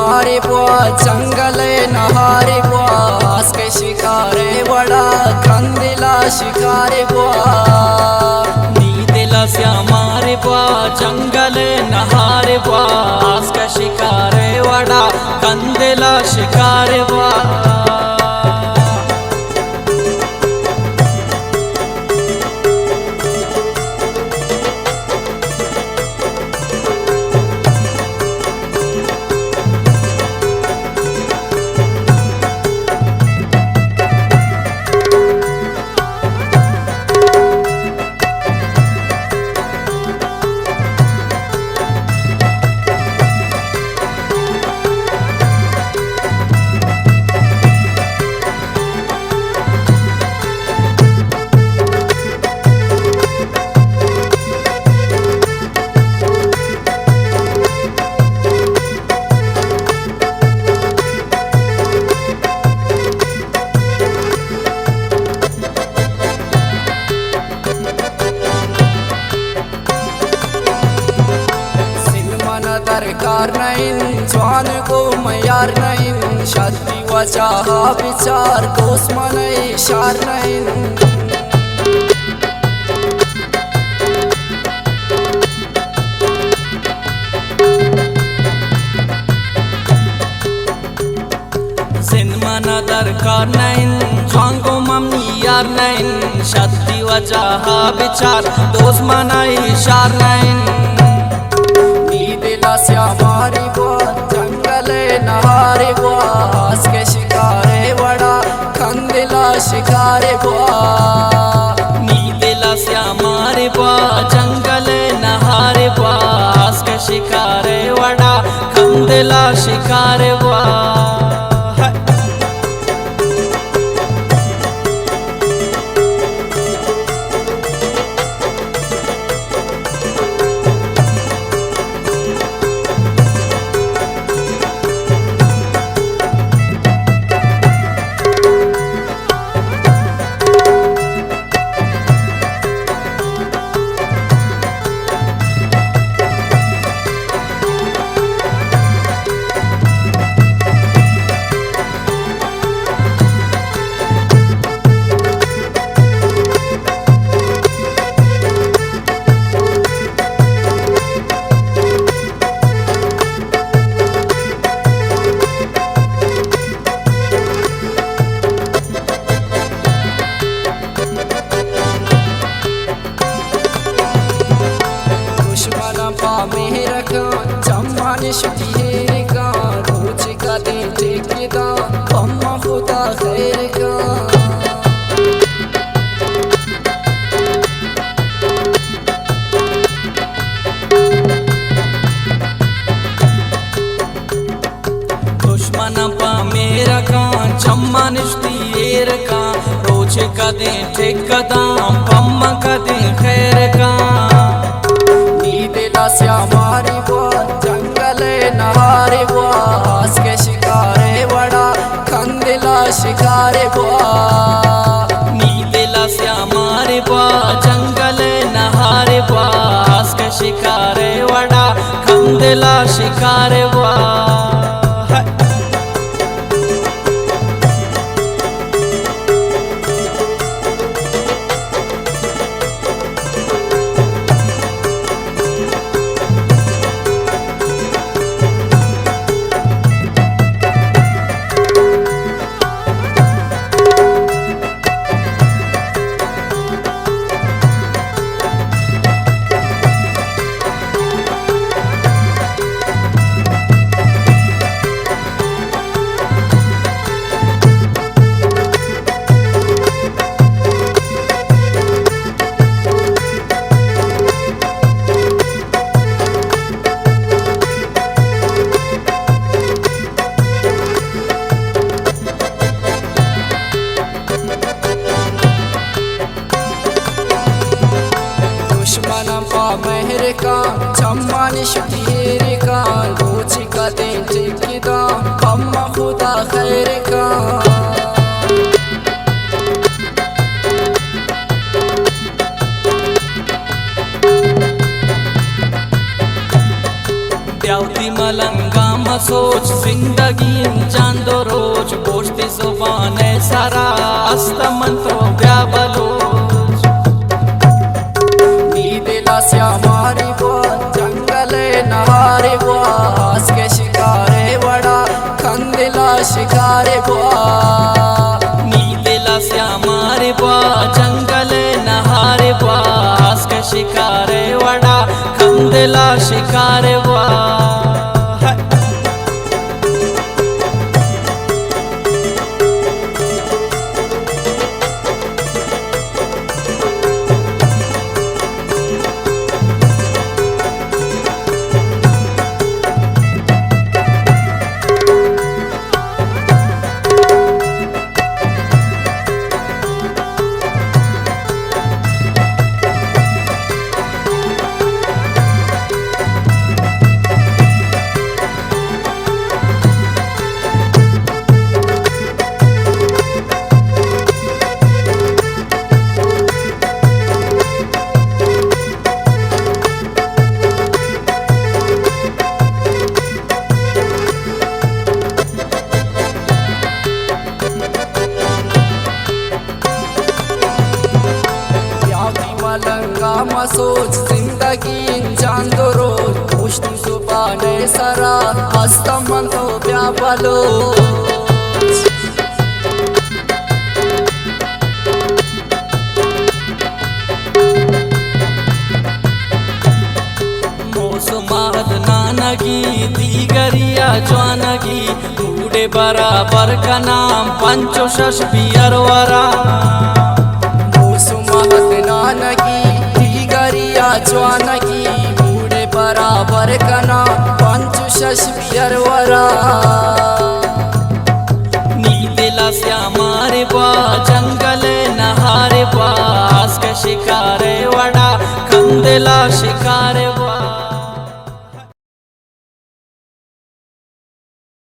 मारे बुआ जंगल नहारे बुआ आस के शिकारे वड़ा कंदिला शिकारे बुआ नीदिला से मारे बुआ जंगल नहारे बुआ आस के शिकारे वड़ा कंदिला शिकारे बुआ दरकार नहीं जवान को मयार नहीं शादी वचाह विचार दोस्त मन इशार नहीं सिनेमा दरकार नहीं जवान को मम्मी यार नहीं शादी वचाह विचार दोस्त मन इशार नहीं हमारी बुआ जंगल नहारे बुआ आस के शिकारे वड़ा कंदिला शिकारे बुआ नीदिला से हमारे बुआ जंगल नहारे बुआ आस के शिकारे वड़ा कंदिला शिकारे बुआ मेहर का चम्मान शुद्धि का रोज का दिन टेकेदा अम्मा खुदा खैर का दुश्मन पा मेरा का चम्मान शुद्धि का रोज का दिन टेकेदा अम्मा का दिन खैर का हमारी बुआ जंगल नहारे बुआ आस के शिकारे वड़ा कंदिला शिकारे बुआ नीदिला से हमारे बुआ जंगल नहारे बुआ आस के शिकारे वड़ा कंदिला शिकारे बुआ मेहर का चम्मान शुद्धि का रोज का दिन टेकेदा अम्मा खुदा खैर का द्यावती मलंगा सोच जिंदगी चांदो रोज बोझती जुबान सारा अस्तमन तो बलोच नी दिला श्यामारी बात जंगले नहारी बास के शिकारे वड़ा कंदिला शिकारे नी दिला श्यामारे बा जंगले नहारे बास के शिकारे वड़ा कंदिला शिकारे बा मलंगा सोच जिंदगी चांदो रोज पुष्टि सुबाने सरा अस्तमन तो बलो मौसमाद नानगी दीगरिया ज्वानगी बूढ़े बराबर का नाम पंचो शश पियरवरा नानकी दीगरिया ज्वानकी बूढ़े बराबर कना पंचु शशपियरवरा नी दिला श्यामारे बा जंगले नहारे बास के शिकारे वड़ा कंदिला शिकारे